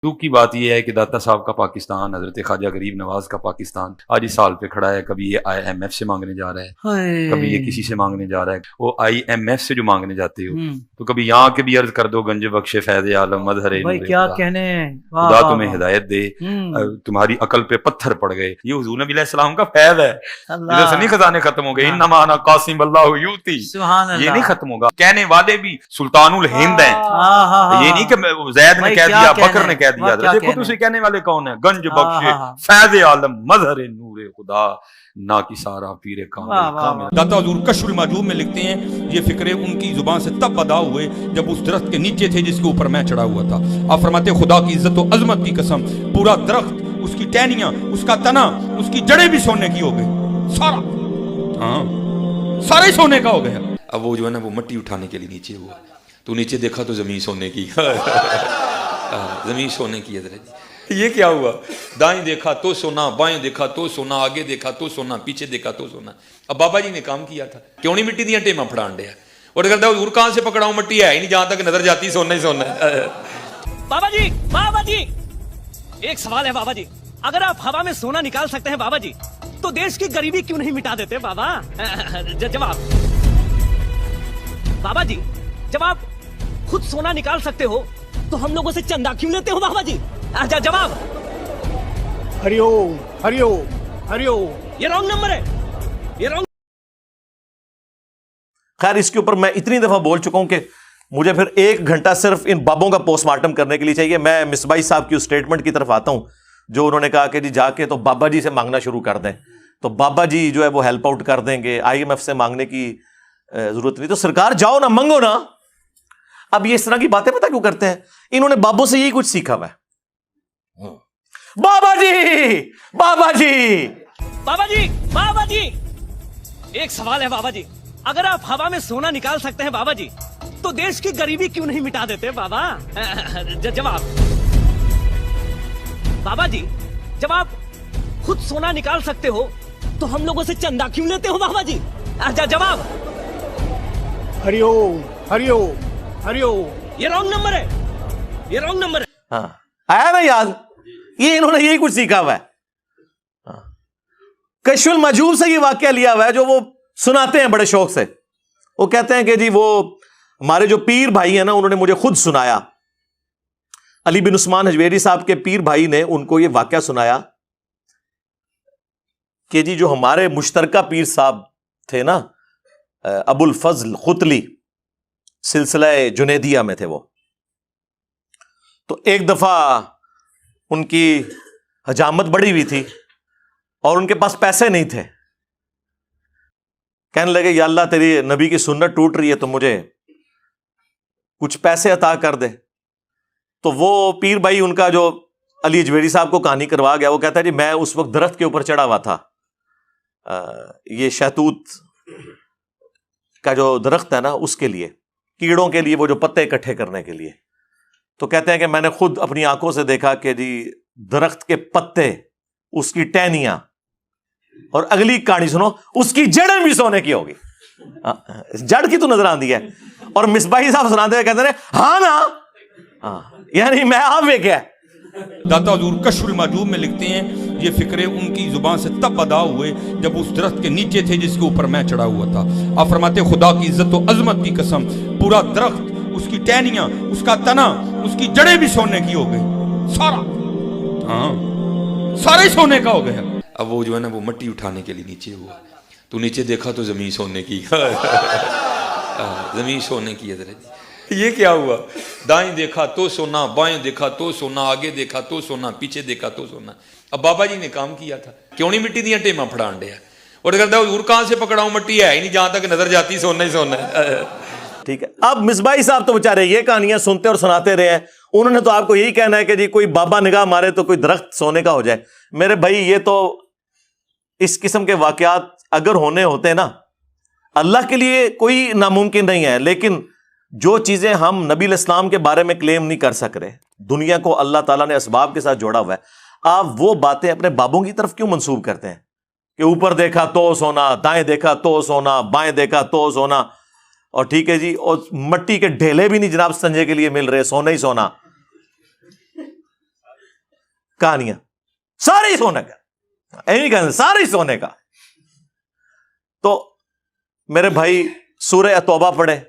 دکھ کی بات یہ ہے کہ داتا صاحب کا پاکستان، حضرت خواجہ غریب نواز کا پاکستان آج اس حال پہ کھڑا ہے. کبھی یہ IMF سے مانگنے جا رہا ہے، کبھی یہ کسی سے مانگنے جا رہا ہے. وہ IMF سے جو مانگنے جاتے ہو تو کبھی یہاں کے بھی عرض کر دو گنج بخش فیض عالم مظہر نور کیا خدا، کہنے. خدا تمہیں ہدایت دے، تمہاری عقل پہ پتھر پڑ گئے. یہ حضور نبی علیہ السلام کا فیض ہے. ادھر سے نہیں خزانے ختم ہو گئے. انما انا قاسم اللہ یوتی، یہ نہیں ختم ہوگا. کہنے والے بھی سلطان الہند ہیں. یہ نہیں کہ زید نے کہہ دیا، بکر نے کہہ دیا. دیکھو تو کہنے والے کون ہیں؟ گنج بخش فیض عالم مظہر نور خدا نا کی سارا پیر کامل. داتا حضور کشف المحجوب میں لکھتے ہیں یہ فکرے ان کی زبان سے تب ادا ہوئے جب اس درخت کے نیچے تھے جس کے اوپر میں چڑھا ہوا تھا. آپ فرماتے خدا کی عزت و عظمت کی قسم پورا درخت، اس کی ٹہنیاں، اس کا تنا، اس کی جڑیں بھی سونے کی ہو گئی. سارا ہی سونے کا ہو گیا. اب وہ جو ہے نا وہ مٹی اٹھانے کے لیے نیچے ہوا. تو نیچے دیکھا تو زمین سونے کی. زمین سونے کی ہے. یہ کیا ہوا؟ دائیں دیکھا تو سونا، بائیں دیکھا تو سونا، آگے دیکھا تو سونا، پیچھے دیکھا تو سونا. اب بابا جی نے کام کیا تھا، کیوں نہیں مٹی دیا ٹیما پھڑان دیا. اور کرتا ہے حضور کہاں سے پکڑا ہوں، مٹی ہے ہی نہیں، جہاں تک نظر جاتی سونا ہی سونا ہے. بابا جی ایک سوال ہے بابا جی. اگر آپ ہوا میں سونا نکال سکتے ہیں بابا جی تو دیش کی غریبی کیوں نہیں مٹا دیتے بابا؟ جواب بابا جی، جب آپ خود سونا نکال سکتے ہو تو ہم لوگوں سے چندہ کیوں لیتے ہو بابا جی؟ جواب ہری اوم ہری اوم ہری اوم. یہ رانگ نمبر ہے، یہ رانگ. خیر اس کے اوپر میں اتنی دفعہ بول چکا ہوں کہ مجھے پھر 1 گھنٹہ صرف ان بابوں کا پوسٹ مارٹم کرنے کے لیے چاہیے. میں مصباحی صاحب کی اس اسٹیٹمنٹ کی طرف آتا ہوں جو انہوں نے کہا کہ جی جا کے تو بابا جی سے مانگنا شروع کر دیں، تو بابا جی جو ہے وہ ہیلپ آؤٹ کر دیں گے، IMF سے مانگنے کی ضرورت نہیں. تو سرکار جاؤ نا، منگو نا. اب یہ اس طرح کی باتیں پتہ کیوں کرتے ہیں؟ انہوں نے بابوں سے یہی کچھ سیکھا ہوا ہے. بابا جی بابا جی بابا جی بابا جی ایک سوال ہے بابا جی. اگر آپ ہوا میں سونا نکال سکتے ہیں بابا جی تو دیش کی غریبی کیوں نہیں مٹا دیتے بابا؟ جواب بابا جی، جب آپ خود سونا نکال سکتے ہو تو ہم لوگوں سے چندہ کیوں لیتے ہو بابا جی؟ جواب ہری اوم ہری اوم ہری اوم. یہ رانگ نمبر ہے، یہ رانگ نمبر ہے. ہاں آیا نا یاد؟ یہ انہوں نے یہی کچھ سیکھا ہوا ہے. کشف المحجوب سے یہ واقعہ لیا ہوا ہے جو وہ سناتے ہیں بڑے شوق سے. وہ کہتے ہیں کہ جی وہ ہمارے جو پیر بھائی ہیں نا انہوں نے مجھے خود سنایا. علی بن عثمان حجویری صاحب کے پیر بھائی نے ان کو یہ واقعہ سنایا کہ جی جو ہمارے مشترکہ پیر صاحب تھے نا، ابو الفضل خطلی، سلسلہ جنیدیہ میں تھے وہ. تو ایک دفعہ ان کی حجامت بڑی ہوئی تھی اور ان کے پاس پیسے نہیں تھے. کہنے لگے یا اللہ تیری نبی کی سنت ٹوٹ رہی ہے تو مجھے کچھ پیسے عطا کر دے. تو وہ پیر بھائی ان کا جو علی حجویری صاحب کو کہانی کروا گیا، وہ کہتا ہے جی میں اس وقت درخت کے اوپر چڑھا ہوا تھا، یہ شہتوت کا جو درخت ہے نا اس کے لیے، کیڑوں کے لیے وہ جو پتے اکٹھے کرنے کے لیے. تو کہتے ہیں کہ میں نے خود اپنی آنکھوں سے دیکھا کہ جی درخت کے پتے، اس کی ٹہنیاں، اور اگلی کہانی سنو، اس کی جڑیں بھی سونے کی ہوگی. جڑ کی تو نظر آندی ہے. اور مصباحی صاحب سناتے ہوئے کہتے ہیں ہاں نا، یعنی میں آپ کیا. داتا حضور کشف المحجوب میں لکھتے ہیں یہ فکرے ان کی زبان سے تب ادا ہوئے جب اس درخت کے نیچے تھے جس کے اوپر میں چڑھا ہوا تھا. آپ فرماتے خدا کی عزت و عظمت کی قسم پورا درخت، اس کی ٹہنیاں، اس کا تنا، اس کی جڑیں بھی سونے کی ہو گئی. سارا ہی سونے کا ہو گیا. اب وہ جو ہے نا وہ مٹی اٹھانے کے لیے نیچے ہوا. تو نیچے دیکھا تو زمین سونے کی. زمین سونے کی ہے. یہ کیا ہوا؟ دائیں دیکھا تو سونا، بائیں دیکھا تو سونا، آگے دیکھا تو سونا، پیچھے دیکھا تو سونا. اب بابا جی نے کام کیا تھا، کیوں نہیں مٹی دیا ٹیما پھڑان دیا. اور کرتا ہے حضور کہاں سے پکڑا ہوں، مٹی ہے ہی نہیں، جہاں تک نظر جاتی سونا ہی سونا ہے. ٹھیک ہے. اب مصباحی صاحب تو بےچارے یہ کہانیاں سنتے اور سناتے رہے ہیں. انہوں نے تو آپ کو یہی کہنا ہے کہ جی کوئی بابا نگاہ مارے تو کوئی درخت سونے کا ہو جائے. میرے بھائی یہ تو اس قسم کے واقعات اگر ہونے ہوتے نا، اللہ کے لیے کوئی ناممکن نہیں ہے. لیکن جو چیزیں ہم نبی علیہ السلام کے بارے میں کلیم نہیں کر سک رہے، دنیا کو اللہ تعالیٰ نے اسباب کے ساتھ جوڑا ہوا ہے، آپ وہ باتیں اپنے بابوں کی طرف کیوں منسوب کرتے ہیں کہ اوپر دیکھا تو سونا، دائیں دیکھا تو سونا، بائیں دیکھا تو سونا. اور ٹھیک ہے جی، اور مٹی کے ڈھیلے بھی نہیں جناب سنجے کے لیے مل رہے، سونا ہی سونا. کہانیاں، سارے ہی سونے کا، نہیں کہنا سارے ہی سونے کا۔ تو میرے بھائی سورہ توبہ پڑھے،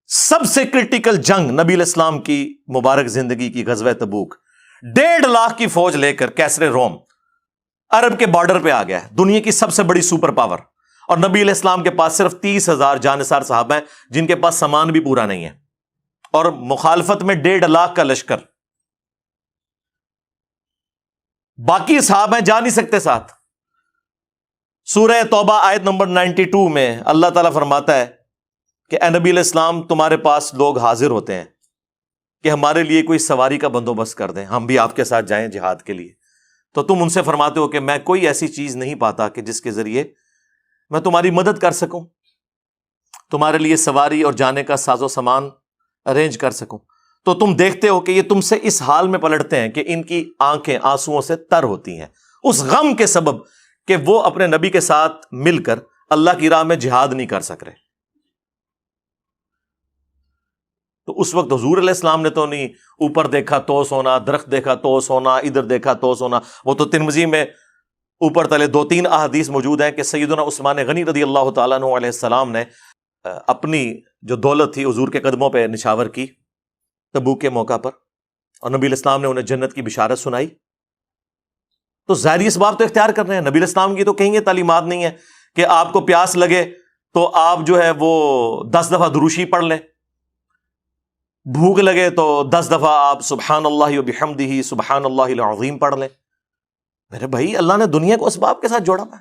سب سے کرٹیکل جنگ نبی علیہ السلام کی مبارک زندگی کی غزوہ تبوک، 1.5 لاکھ کی فوج لے کر کیسر روم عرب کے بارڈر پہ آ گیا ہے، دنیا کی سب سے بڑی سپر پاور، اور نبی علیہ السلام کے پاس صرف 30,000 جانثار صحابہ ہیں جن کے پاس سامان بھی پورا نہیں ہے، اور مخالفت میں 1.5 لاکھ کا لشکر، باقی صحابہ ہیں جا نہیں سکتے ساتھ۔ سورہ توبہ آیت نمبر 92 میں اللہ تعالیٰ فرماتا ہے کہ اے نبی علیہ السلام، تمہارے پاس لوگ حاضر ہوتے ہیں کہ ہمارے لیے کوئی سواری کا بندوبست کر دیں، ہم بھی آپ کے ساتھ جائیں جہاد کے لیے، تو تم ان سے فرماتے ہو کہ میں کوئی ایسی چیز نہیں پاتا کہ جس کے ذریعے میں تمہاری مدد کر سکوں، تمہارے لیے سواری اور جانے کا ساز و سامان ارینج کر سکوں۔ تو تم دیکھتے ہو کہ یہ تم سے اس حال میں پلٹتے ہیں کہ ان کی آنکھیں آنسوؤں سے تر ہوتی ہیں، اس غم کے سبب کہ وہ اپنے نبی کے ساتھ مل کر اللہ کی راہ میں جہاد نہیں کر سک رہے۔ تو اس وقت حضور علیہ السلام نے تو نہیں اوپر دیکھا تو سونا، درخت دیکھا تو سونا، ادھر دیکھا تو سونا، وہ تو ترمذی میں اوپر تلے 2-3 احادیث موجود ہیں کہ سیدنا عثمان غنی رضی اللہ تعالیٰ عنہ علیہ السلام نے اپنی جو دولت تھی حضور کے قدموں پہ نشاور کی تبوک کے موقع پر، اور نبی علیہ السلام نے انہیں جنت کی بشارت سنائی۔ تو ظاہری اسباب تو اختیار کر رہے ہیں، نبی علیہ السلام کی تو کہیں یہ تعلیمات نہیں ہے کہ آپ کو پیاس لگے تو آپ جو ہے وہ 10 دفعہ دروشی پڑھ لیں، بھوک لگے تو 10 دفعہ آپ سبحان اللہ و بحمدہ سبحان اللہ العظیم پڑھ لیں۔ میرے بھائی اللہ نے دنیا کو اسباب کے ساتھ جوڑا ہے،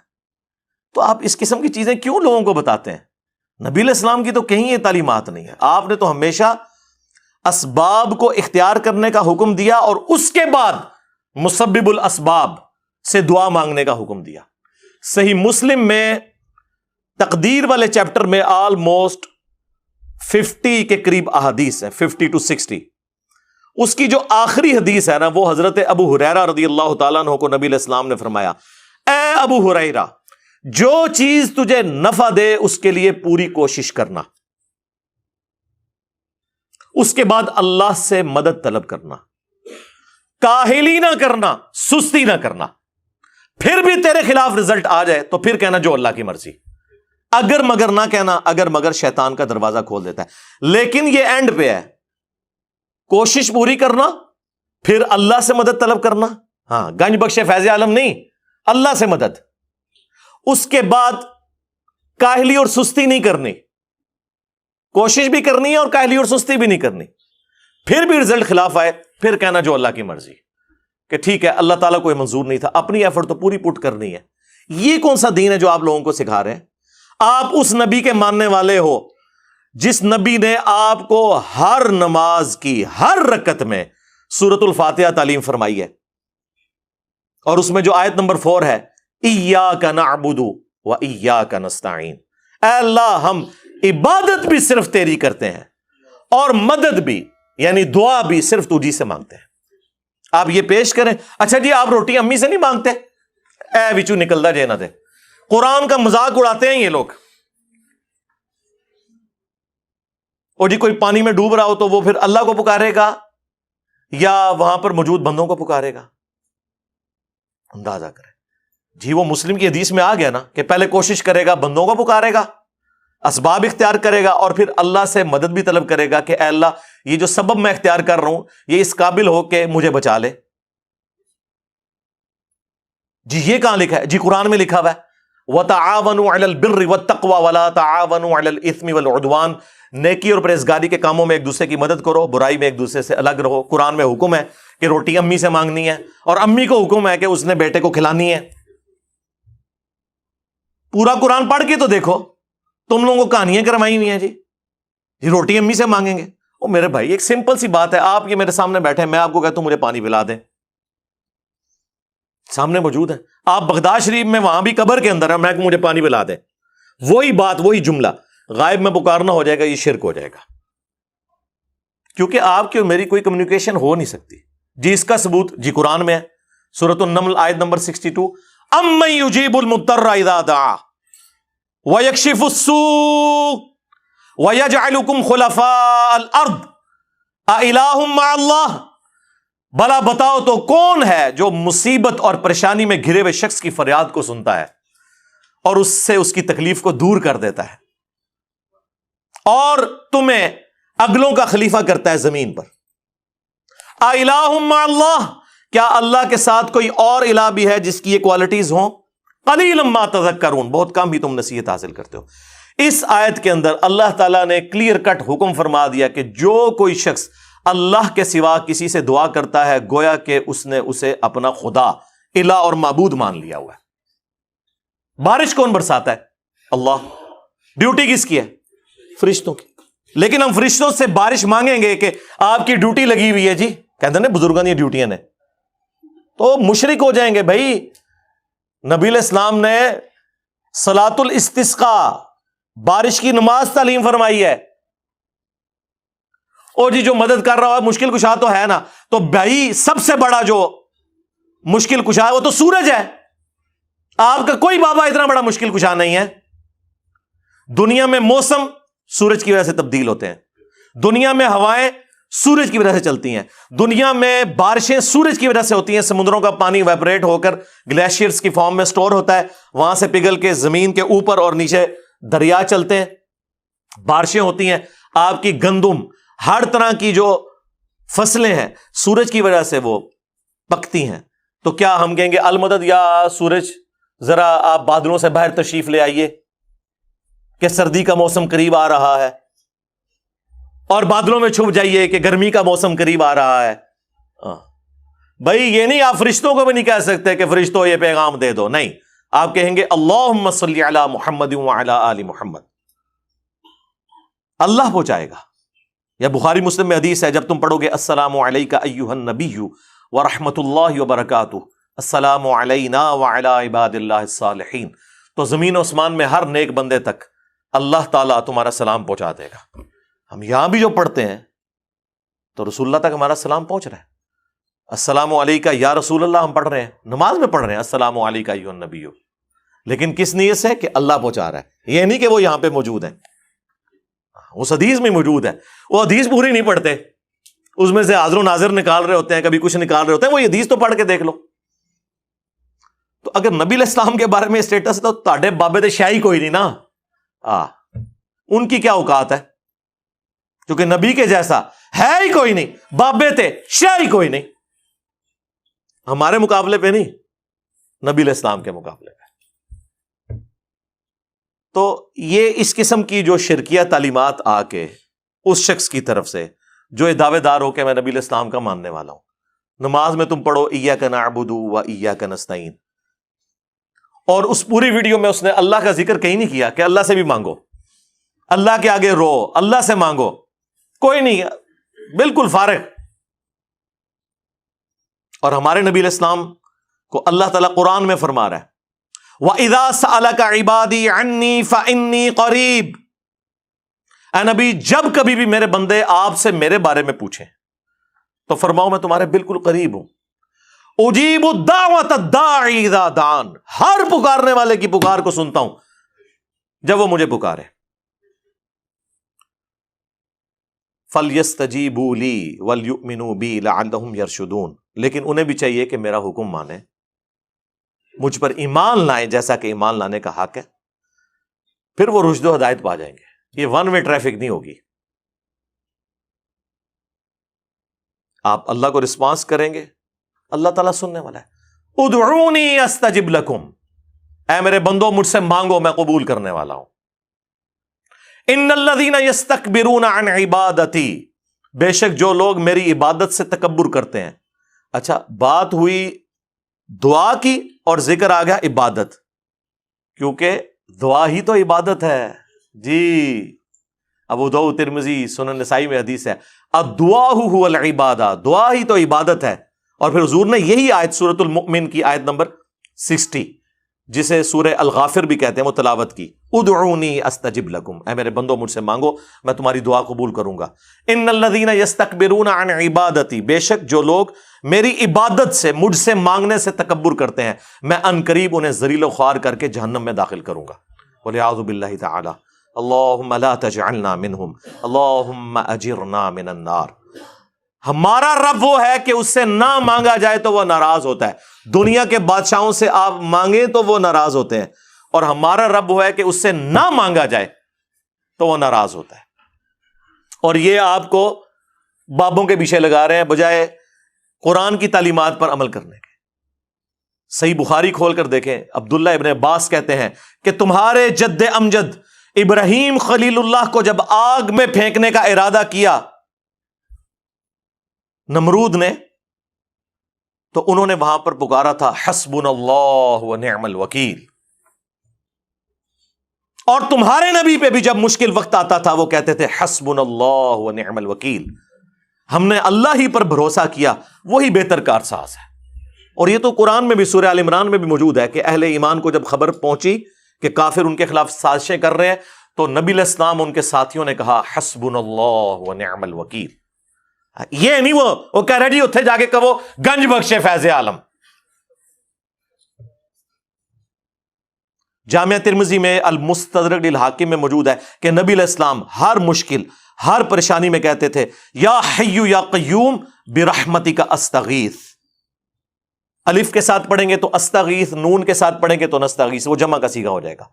تو آپ اس قسم کی چیزیں کیوں لوگوں کو بتاتے ہیں؟ نبی علیہ السلام کی تو کہیں یہ تعلیمات نہیں ہے۔ آپ نے تو ہمیشہ اسباب کو اختیار کرنے کا حکم دیا، اور اس کے بعد مسبب الاسباب سے دعا مانگنے کا حکم دیا۔ صحیح مسلم میں تقدیر والے چیپٹر میں آلموسٹ 50 کے قریب احادیث ہیں، 50 to 60۔ اس کی جو آخری حدیث ہے نا، وہ حضرت ابو ہریرہ رضی اللہ تعالیٰ عنہ کو نبی علیہ السلام نے فرمایا، اے ابو ہریرہ، جو چیز تجھے نفع دے اس کے لیے پوری کوشش کرنا، اس کے بعد اللہ سے مدد طلب کرنا، کاہلی نہ کرنا، سستی نہ کرنا، پھر بھی تیرے خلاف رزلٹ آ جائے تو پھر کہنا جو اللہ کی مرضی، اگر مگر نہ کہنا، اگر مگر شیطان کا دروازہ کھول دیتا ہے۔ لیکن یہ اینڈ پہ ہے، کوشش پوری کرنا، پھر اللہ سے مدد طلب کرنا، ہاں گنج بخش فیض عالم نہیں، اللہ سے مدد، اس کے بعد کاہلی اور سستی نہیں کرنی، کوشش بھی کرنی ہے اور کاہلی اور سستی بھی نہیں کرنی، پھر بھی رزلٹ خلاف آئے پھر کہنا جو اللہ کی مرضی، کہ ٹھیک ہے اللہ تعالیٰ کو یہ منظور نہیں تھا، اپنی ایفرٹ تو پوری پٹ کرنی ہے۔ یہ کون سا دین ہے جو آپ لوگوں کو سکھا رہے ہیں؟ آپ اس نبی کے ماننے والے ہو جس نبی نے آپ کو ہر نماز کی ہر رکعت میں سورۃ الفاتحہ تعلیم فرمائی ہے، اور اس میں جو آیت نمبر 4 ہے، ایاک نعبد و ایاک نستعین، اے اللہ ہم عبادت بھی صرف تیری کرتے ہیں اور مدد بھی یعنی دعا بھی صرف تجھی سے مانگتے ہیں۔ آپ یہ پیش کریں، اچھا جی آپ روٹی امی سے نہیں مانگتے، اے وچو نکلدا جے نہ دے، قرآن کا مذاق اڑاتے ہیں یہ لوگ۔ اور جی کوئی پانی میں ڈوب رہا ہو تو وہ پھر اللہ کو پکارے گا یا وہاں پر موجود بندوں کو پکارے گا؟ اندازہ کریں جی، وہ مسلم کی حدیث میں آ گیا نا کہ پہلے کوشش کرے گا، بندوں کو پکارے گا، اسباب اختیار کرے گا، اور پھر اللہ سے مدد بھی طلب کرے گا کہ اے اللہ یہ جو سبب میں اختیار کر رہا ہوں یہ اس قابل ہو کہ مجھے بچا لے۔ جی یہ کہاں لکھا ہے؟ جی قرآن میں لکھا ہوا ہے وَتَعَاوَنُوا عَلَى الْبِرِّ وَالتَّقْوَى وَلَا تَعَاوَنُوا عَلَى الْإِثْمِ وَالْعُدْوَانِ، نیکی اور پرہیزگاری کے کاموں میں ایک دوسرے کی مدد کرو، برائی میں ایک دوسرے سے الگ رہو۔ قرآن میں حکم ہے کہ روٹی امی سے مانگنی ہے، اور امی کو حکم ہے کہ اس نے بیٹے کو کھلانی ہے۔ پورا قرآن پڑھ کے تو دیکھو، تم لوگوں کو کہانیاں کروائی ہوئی ہیں جی روٹی امی سے مانگیں گے۔ او میرے بھائی ایک سمپل سی بات ہے، آپ یہ میرے سامنے بیٹھے ہیں، میں آپ کو کہتا ہوں مجھے پانی پلا دیں، سامنے موجود ہے، آپ بغداد شریف میں وہاں بھی قبر کے اندر ہے، میں کہ مجھے پانی پلا دیں، وہی بات وہی جملہ غائب میں پکارنا ہو جائے گا، یہ شرک ہو جائے گا، کیونکہ آپ کی اور میری کوئی کمیونیکیشن ہو نہیں سکتی۔ جی اس کا ثبوت جی قرآن میں ہے، سورۃ النمل آیت نمبر 62، امن یجیب المضطر اذا دعا ویکشف السوء ویجعلکم خلفاء الارض االہ مع اللہ بھلا بتاؤ تو کون ہے جو مصیبت اور پریشانی میں گھرے ہوئے شخص کی فریاد کو سنتا ہے اور اس سے اس کی تکلیف کو دور کر دیتا ہے اور تمہیں اگلوں کا خلیفہ کرتا ہے زمین پر؟ اِلٰہٌ مع اللہ، کیا اللہ کے ساتھ کوئی اور الہ بھی ہے جس کی یہ کوالٹیز ہوں؟ قلیلا ما تذکرون، بہت کم ہی تم نصیحت حاصل کرتے ہو۔ اس آیت کے اندر اللہ تعالیٰ نے کلیئر کٹ حکم فرما دیا کہ جو کوئی شخص اللہ کے سوا کسی سے دعا کرتا ہے گویا کہ اس نے اسے اپنا خدا، الہ اور معبود مان لیا ہوا ہے۔ بارش کون برساتا ہے؟ اللہ۔ ڈیوٹی کس کی ہے؟ فرشتوں کی۔ لیکن ہم فرشتوں سے بارش مانگیں گے کہ آپ کی ڈیوٹی لگی ہوئی ہے جی، کہتے ہیں بزرگوں کی ڈیوٹیاں نے، تو مشرک ہو جائیں گے بھائی۔ نبی علیہ السلام نے صلاۃ الاستسقاء، بارش کی نماز تعلیم فرمائی ہے۔ اور جی جو مدد کر رہا ہے مشکل کشا تو ہے نا، تو بھائی سب سے بڑا جو مشکل کشا ہے وہ تو سورج ہے۔ آپ کا کوئی بابا اتنا بڑا مشکل کشا نہیں ہے۔ دنیا میں موسم سورج کی وجہ سے تبدیل ہوتے ہیں، دنیا میں ہوائیں سورج کی وجہ سے چلتی ہیں، دنیا میں بارشیں سورج کی وجہ سے ہوتی ہیں۔ سمندروں کا پانی ویپریٹ ہو کر گلیشیئرز کی فارم میں سٹور ہوتا ہے، وہاں سے پگھل کے زمین کے اوپر اور نیچے دریا چلتے ہیں، بارشیں ہوتی ہیں۔ آپ کی گندم، ہر طرح کی جو فصلیں ہیں سورج کی وجہ سے وہ پکتی ہیں۔ تو کیا ہم کہیں گے المدد یا سورج ذرا آپ بادلوں سے باہر تشریف لے آئیے کہ سردی کا موسم قریب آ رہا ہے، اور بادلوں میں چھپ جائیے کہ گرمی کا موسم قریب آ رہا ہے؟ بھائی یہ نہیں، آپ فرشتوں کو بھی نہیں کہہ سکتے کہ فرشتوں یہ پیغام دے دو، نہیں، آپ کہیں گے اللہم صلی علی محمد وعلی آل محمد، اللہ پہنچائے گا۔ یا بخاری مسلم میں حدیث ہے، جب تم پڑھو گے السلام علیک ایھا النبی ورحمۃ اللہ وبرکاتہ، السلام علینا وعلی عباد اللہ الصالحین، تو زمین و آسمان میں ہر نیک بندے تک اللہ تعالیٰ تمہارا سلام پہنچا دے گا۔ ہم یہاں بھی جو پڑھتے ہیں تو رسول اللہ تک ہمارا سلام پہنچ رہا ہے۔ السلام علیکہ یا رسول اللہ ہم پڑھ رہے ہیں، نماز میں پڑھ رہے ہیں السلام علیکہ ایھا النبی، لیکن کس نیت سے؟ کہ اللہ پہنچا رہا ہے، یہ نہیں کہ وہ یہاں پہ موجود ہے، اس حدیث میں موجود ہے۔ وہ حدیث پوری نہیں پڑھتے، اس میں سے حاضر و ناظر نکال رہے ہوتے ہیں، کبھی کچھ نکال رہے ہوتے ہیں، وہ حدیث تو پڑھ کے دیکھ لو۔ تو اگر نبی علیہ السلام کے بارے میں اسٹیٹس ہے تو تاڑے بابے تے شاہی کوئی نہیں نا، ان کی کیا اوقات ہے؟ کیونکہ نبی کے جیسا ہے ہی کوئی نہیں، بابے تے شاہی کوئی نہیں، ہمارے مقابلے پہ نہیں، نبی علیہ السلام کے مقابلے پہ۔ تو یہ اس قسم کی جو شرکیہ تعلیمات آ کے اس شخص کی طرف سے جو دعوے دار ہو کہ میں نبی علیہ السلام کا ماننے والا ہوں، نماز میں تم پڑھو ایاک نعبد و ایاک نستعین، اور اس پوری ویڈیو میں اس نے اللہ کا ذکر کہیں نہیں کیا کہ اللہ سے بھی مانگو، اللہ کے آگے رو، اللہ سے مانگو، کوئی نہیں، بالکل فارغ۔ اور ہمارے نبی علیہ السلام کو اللہ تعالیٰ قرآن میں فرما رہا ہے وَإِذَا سَأَلَكَ عِبَادِي عَنِّي فَإِنِّي قَرِيبٌ، اے نبی جب کبھی بھی میرے بندے آپ سے میرے بارے میں پوچھیں تو فرماؤ میں تمہارے بالکل قریب ہوں، اجیب الدعوۃ الداعی اذا دعان، ہر پکارنے والے کی پکار کو سنتا ہوں جب وہ مجھے پکارے۔ فَلْيَسْتَجِيبُوا لِي وَلْيُؤْمِنُوا بِي لَعَلَّهُمْ يَرْشُدُونَ، لیکن انہیں بھی چاہیے کہ میرا حکم مانیں، مجھ پر ایمان لائیں جیسا کہ ایمان لانے کا حق ہے، پھر وہ رشد و ہدایت پا جائیں گے۔ یہ ون وے ٹریفک نہیں ہوگی، آپ اللہ کو رسپانس کریں گے، اللہ تعالیٰ سننے والا ہے۔ ادعونی استجب لکم، اے میرے بندو مجھ سے مانگو میں قبول کرنے والا ہوں۔ ان الذین یستکبرون عن عبادتی، بے شک جو لوگ میری عبادت سے تکبر کرتے ہیں۔ اچھا بات ہوئی دعا کی اور ذکر آ گیا عبادت، کیونکہ دعا ہی تو عبادت ہے جی۔ ابو داؤد، ترمذی، سنن نسائی میں حدیث ہے الدعاء هو العبادہ، دعا ہی تو عبادت ہے۔ اور پھر حضور نے یہی آیت سورۃ المؤمن کی آیت نمبر 60 جسے سورہ الغافر بھی کہتے ہیں وہ تلاوت کی، ادعونی استجب لکم، اے میرے بندو مجھ سے مانگو میں تمہاری دعا قبول کروں گا۔ ان الذین یستکبرون عن عبادتی، بے شک جو لوگ میری عبادت سے مجھ سے مانگنے سے تکبر کرتے ہیں میں ان قریب انہیں ذلیل و خوار کر کے جہنم میں داخل کروں گا۔ والعیاذ باللہ تعالی۔ اللہم لا تجعلنا منہم، اللہم اجرنا من النار۔ ہمارا رب وہ ہے کہ اس سے نہ مانگا جائے تو وہ ناراض ہوتا ہے. دنیا کے بادشاہوں سے آپ مانگیں تو وہ ناراض ہوتے ہیں, اور ہمارا رب وہ ہے کہ اس سے نہ مانگا جائے تو وہ ناراض ہوتا ہے. اور یہ آپ کو بابوں کے پیچھے لگا رہے ہیں بجائے قرآن کی تعلیمات پر عمل کرنے کے. صحیح بخاری کھول کر دیکھیں, عبداللہ ابن عباس کہتے ہیں کہ تمہارے جد امجد ابراہیم خلیل اللہ کو جب آگ میں پھینکنے کا ارادہ کیا نمرود نے, تو انہوں نے وہاں پر پکارا تھا حسبنا اللہ و نعم الوکیل. اور تمہارے نبی پہ بھی جب مشکل وقت آتا تھا وہ کہتے تھے حسبنا اللہ و نعم الوکیل. ہم نے اللہ ہی پر بھروسہ کیا, وہی بہتر کارساز ہے. اور یہ تو قرآن میں بھی سورہ آل عمران میں بھی موجود ہے کہ اہل ایمان کو جب خبر پہنچی کہ کافر ان کے خلاف سازشیں کر رہے ہیں تو نبی علیہ السلام ان کے ساتھیوں نے کہا حسبنا اللہ و نعم الوکیل. یہ نہیں وہ کہہ رہے جی اتھے جا کے کہو گنج بخشے فیض عالم. جامعہ ترمذی میں المستدرک للحاکم میں موجود ہے کہ نبی علیہ السلام ہر مشکل ہر پریشانی میں کہتے تھے یا حی یا قیوم برحمتک استغیث. الف کے ساتھ پڑھیں گے تو استغیث, نون کے ساتھ پڑھیں گے تو نستغیث, وہ جمع کا صیغہ ہو جائے گا.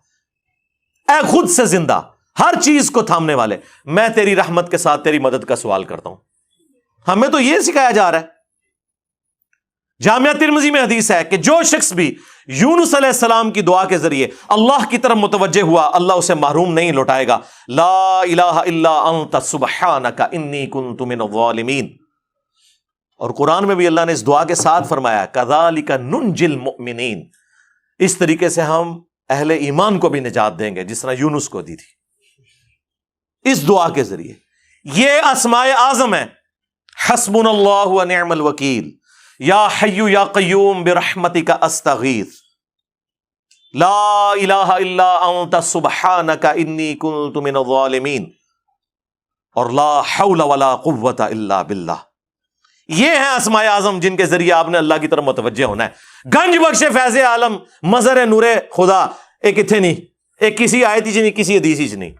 اے خود سے زندہ ہر چیز کو تھامنے والے, میں تیری رحمت کے ساتھ تیری مدد کا سوال کرتا ہوں. ہمیں تو یہ سکھایا جا رہا ہے. جامعہ ترمذی میں حدیث ہے کہ جو شخص بھی یونس علیہ السلام کی دعا کے ذریعے اللہ کی طرف متوجہ ہوا اللہ اسے محروم نہیں لوٹائے گا. لا الہ الا انت سبحانک انی کنت من الظالمین. اور قرآن میں بھی اللہ نے اس دعا کے ساتھ فرمایا کذالک ننجی المؤمنین, اس طریقے سے ہم اہل ایمان کو بھی نجات دیں گے جس طرح یونس کو دی تھی اس دعا کے ذریعے. یہ اسماء اعظم ہے حسبنا اللہ و نعم الوکیل, یا حی یا قیوم برحمتک استغیث, لا الہ الا انت سبحانک انی کنت من الظالمین, اور لا حول ولا قوت الا باللہ. یہ ہیں اسماء اعظم جن کے ذریعے آپ نے اللہ کی طرف متوجہ ہونا ہے. گنج بخش فیض عالم مظہر نور خدا ایک اتنے نہیں, ایک کسی آیت ہی نہیں, کسی حدیث ہی نہیں.